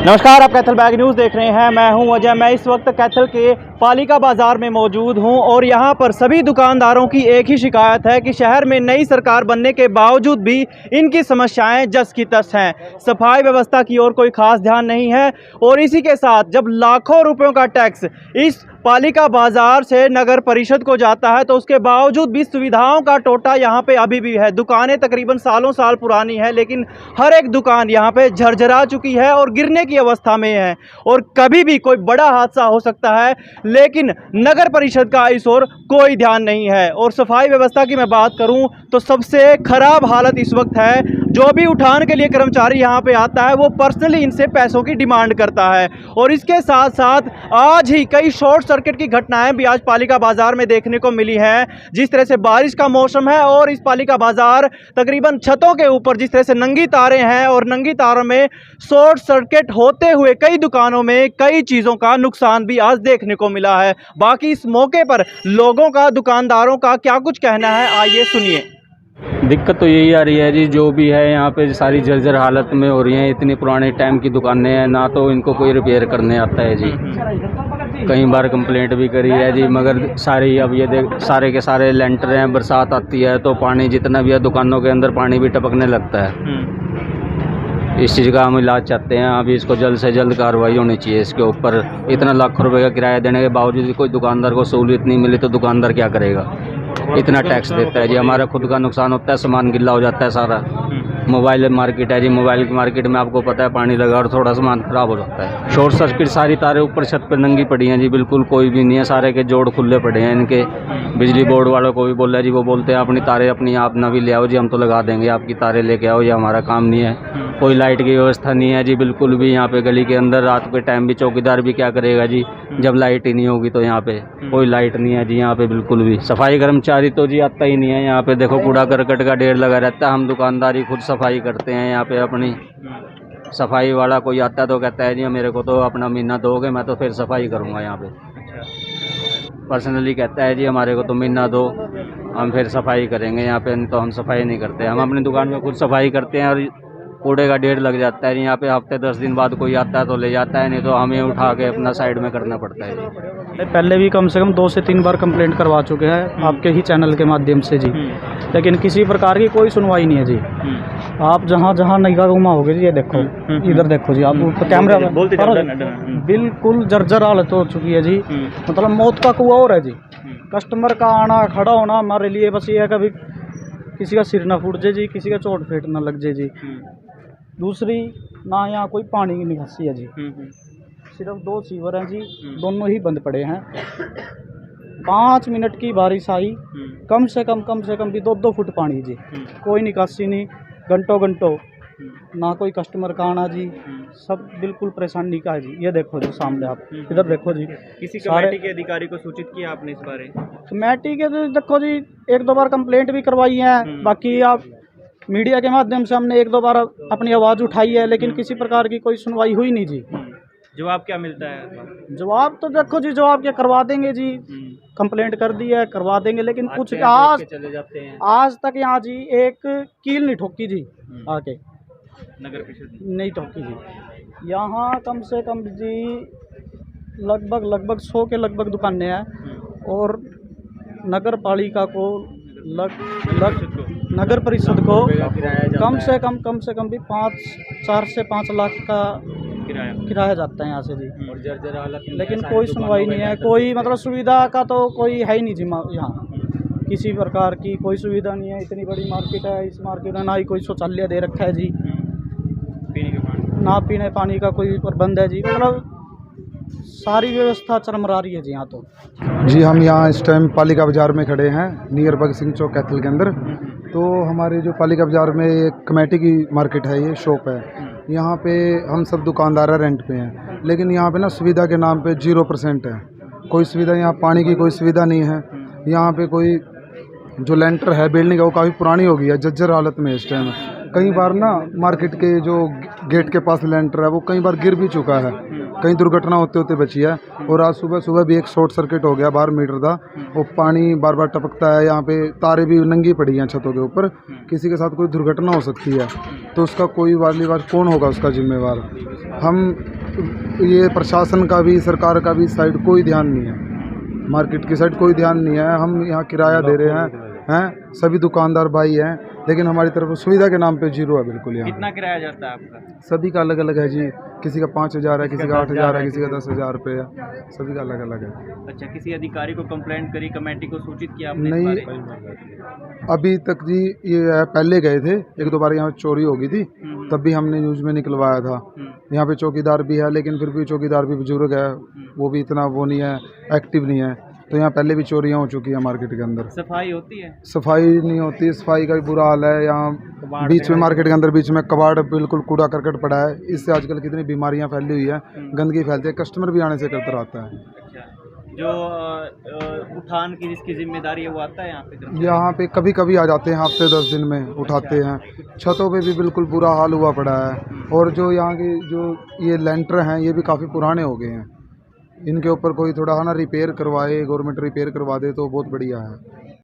नमस्कार, आप Kaithal bag news देख रहे हैं। मैं हूं अजय। मैं इस वक्त कैथल के पालिका बाज़ार में मौजूद हूं और यहां पर सभी दुकानदारों की एक ही शिकायत है कि शहर में नई सरकार बनने के बावजूद भी इनकी समस्याएं जस की तस हैं। सफाई व्यवस्था की ओर कोई खास ध्यान नहीं है और इसी के साथ जब लाखों रुपयों का टैक्स इस पालिका बाज़ार से नगर परिषद को जाता है तो उसके बावजूद भी सुविधाओं का टोटा यहाँ पे अभी भी है। दुकानें तकरीबन सालों साल पुरानी है, लेकिन हर एक दुकान यहाँ पे झरझरा चुकी है और गिरने की अवस्था में है और कभी भी कोई बड़ा हादसा हो सकता है, लेकिन नगर परिषद का इस ओर कोई ध्यान नहीं है। और सफाई व्यवस्था की मैं बात करूँ तो सबसे खराब हालत इस वक्त है। जो भी उठान के लिए कर्मचारी यहाँ पे आता है वो पर्सनली इनसे पैसों की डिमांड करता है और इसके साथ साथ आज ही कई शॉर्ट सर्किट की घटनाएं भी आज पालिका बाजार में देखने को मिली हैं। जिस तरह से बारिश का मौसम है और इस पालिका बाजार तकरीबन छतों के ऊपर जिस तरह से नंगी तारें हैं और नंगी तारों में शॉर्ट सर्किट होते हुए कई दुकानों में कई चीज़ों का नुकसान भी आज देखने को मिला है। बाकी इस मौके पर लोगों का, दुकानदारों का क्या कुछ कहना है, आइए सुनिए। दिक्कत तो यही आ रही है जी, जो भी है यहाँ पे सारी जर्जर हालत में हो रही हैं। इतनी पुराने टाइम की दुकानें हैं, ना तो इनको कोई रिपेयर करने आता है जी। कई बार कंप्लेंट भी करी है जी, मगर सारी अब ये देख सारे के सारे लेंटर हैं। बरसात आती है तो पानी जितना भी है दुकानों के अंदर पानी भी टपकने लगता है। इस चीज़ का हम इलाज चाहते हैं। अभी इसको जल्द से जल्द कार्रवाई होनी चाहिए इसके ऊपर। इतना लाखों रुपए का किराया देने के बावजूद कोई दुकानदार को सहूलियत नहीं मिली तो दुकानदार क्या करेगा। इतना टैक्स देता है जी, हमारा खुद का नुकसान होता है, सामान गिल्ला हो जाता है सारा। मोबाइल मार्केट है जी, मोबाइल की मार्केट में आपको पता है पानी लगा और थोड़ा सामान खराब हो जाता है। शॉर्ट सर्किट सारी तारें ऊपर छत पर नंगी पड़ी हैं जी, बिल्कुल कोई भी नहीं है, सारे के जोड़ खुले पड़े हैं इनके। बिजली बोर्ड वालों को भी बोला है जी, वो बोलते हैं अपनी तारें अपनी आप ना भी ले आओ जी, हम तो लगा देंगे, आपकी तारें लेके आओ, ये हमारा काम नहीं है। कोई लाइट की व्यवस्था नहीं है जी बिल्कुल भी। यहाँ पे गली के अंदर रात के टाइम भी चौकीदार भी क्या करेगा जी, जब लाइट ही नहीं होगी तो यहाँ पे कोई लाइट नहीं है जी। यहाँ पे बिल्कुल भी सफाई कर्मचारी तो जी आता ही नहीं है। यहाँ पे देखो कूड़ा करकट का ढेर लगा रहता है। हम दुकानदारी खुद सफाई करते हैं यहाँ पे अपनी। सफाई वाला कोई आता है तो कहता है जी मेरे को तो अपना महीना दोगे, मैं तो फिर सफाई करूँगा यहाँ पे। पर्सनली कहता है जी हमारे को तो महीना दो, हम फिर सफाई करेंगे यहाँ पे। तो हम सफाई नहीं करते, हम अपनी दुकान में खुद सफाई करते हैं और कूड़े का ढेर लग जाता है यहाँ पे। हफ्ते 10 दिन बाद कोई आता है तो ले जाता है, नहीं तो हमें उठा के अपना साइड में करना पड़ता है जी। पहले भी कम से कम 2 से 3 बार कंप्लेंट करवा चुके हैं आपके ही चैनल के माध्यम से जी, लेकिन किसी प्रकार की कोई सुनवाई नहीं है जी। आप जहाँ जहाँ निगाह घुमाओगे जी, ये देखो इधर देखो जी, आप कैमरा बिल्कुल जर्जर हालत हो चुकी है जी। मतलब मौत का कुआं और है जी। कस्टमर का आना खड़ा होना हमारे लिए बस ये है, कभी किसी का सिर ना फूट जाए जी, किसी का चोट फेट ना लग जाए जी। दूसरी ना यहाँ कोई पानी की निकासी है जी, सिर्फ 2 सीवर हैं जी, दोनों ही बंद पड़े हैं। 5 मिनट की बारिश आई, कम से कम भी 2-2 फुट पानी जी, कोई निकासी नहीं। घंटों ना कोई कस्टमर का आना जी, सब बिल्कुल परेशानी का है जी। ये देखो जी सामने, आप इधर देखो जी। किसी कमेटी के अधिकारी को सूचित किया आपने इस बारे? कमेटी के तो देखो जी 1-2 बार कंप्लेंट भी करवाई है। बाकी आप मीडिया के माध्यम से हमने 1-2 बार अपनी आवाज़ उठाई है, लेकिन किसी प्रकार की कोई सुनवाई हुई नहीं जी। जवाब क्या मिलता है? जवाब तो देखो जी, जवाब क्या करवा देंगे जी, कंप्लेंट कर दी है करवा देंगे, लेकिन कुछ आज चले जाते हैं। आज तक यहाँ जी एक कील नहीं ठोकी जी, आके नगर परिषद नहीं ठोकी जी। यहाँ कम से कम जी लगभग 100 के लगभग दुकानें हैं और नगर पालिका को नगर परिषद को कम से कम भी 4 से 5 लाख का किराया जाता है यहाँ से जी। और जर्जर हालत, लेकिन कोई सुनवाई नहीं है, कोई मतलब सुविधा का तो कोई है ही नहीं जी। यहाँ किसी प्रकार की कोई सुविधा नहीं है। इतनी बड़ी मार्केट है, इस मार्केट में ना ही कोई शौचालय दे रखा है जी, ना पीने पानी का कोई प्रबंध है जी। मतलब सारी व्यवस्था चरमरा रही है जी यहाँ तो जी। हम यहाँ इस टाइम पालिका बाज़ार में खड़े हैं, नियर भगत सिंह चौक कैथल के अंदर। तो हमारे जो पालिका बाज़ार में एक कमेटी की मार्केट है, ये शॉप है। यहाँ पे हम सब दुकानदार रेंट पे हैं, लेकिन यहाँ पे ना सुविधा के नाम पे 0% है। कोई सुविधा यहाँ पानी की कोई सुविधा नहीं है। यहाँ पे कोई जो लेंटर है बिल्डिंग है वो काफ़ी पुरानी हो गई है, जर्जर हालत में इस टाइम। कई बार ना मार्केट के जो गेट के पास लेंटर है वो कई बार गिर भी चुका है, कई दुर्घटना होते होते बची है। और आज सुबह सुबह भी एक शॉर्ट सर्किट हो गया 12 मीटर का, वो पानी बार बार टपकता है, यहाँ पे तारें भी नंगी पड़ी हैं छतों के ऊपर, किसी के साथ कोई दुर्घटना हो सकती है तो उसका कोई वाली बात कौन होगा उसका जिम्मेवार। हम ये प्रशासन का भी सरकार का भी साइड कोई ध्यान नहीं है, मार्केट की साइड कोई ध्यान नहीं है। हम यहाँ किराया दे रहे हैं, सभी दुकानदार भाई हैं, लेकिन हमारी तरफ सुविधा के नाम पे जीरो है बिल्कुल। यहाँ कितना किराया जाता है आपका? सभी का अलग अलग है जी, किसी का 5,000 है, किसी का 8,000 है, किसी का 10,000 रुपये है, सभी का अलग अलग है। अच्छा, किसी अधिकारी को कंप्लेंट करी, कमेटी को सूचित किया आपने? नहीं, अभी तक जी ये पहले गए थे, एक दो बार यहाँ चोरी हो गई थी, तब भी हमने न्यूज़ में निकलवाया था। यहाँ पे चौकीदार भी है, लेकिन फिर भी चौकीदार भी बुजुर्ग है, वो भी इतना वो नहीं है, एक्टिव नहीं है, तो यहाँ पहले भी चोरियाँ हो चुकी हैं मार्केट के अंदर। सफाई होती है? सफाई नहीं होती, सफाई का भी बुरा हाल है। यहाँ बीच में मार्केट के अंदर बीच में कबाड़ बिल्कुल कूड़ा करकट पड़ा है, इससे आजकल कितनी बीमारियाँ फैली हुई है, गंदगी फैलती है, कस्टमर भी आने से करता रहता है। अच्छा, जो उठान की जिसकी जिम्मेदारी है वो आता है यहाँ पे? यहाँ पे कभी कभी आ जाते हैं, हफ्ते 10 दिन में उठाते हैं। छतों पे भी बिल्कुल बुरा हाल हुआ पड़ा है, और जो यहाँ के जो ये लेंटर हैं ये भी काफ़ी पुराने हो गए हैं, इनके ऊपर कोई थोड़ा है ना रिपेयर करवाए, गवर्नमेंट रिपेयर करवा दे तो बहुत बढ़िया है।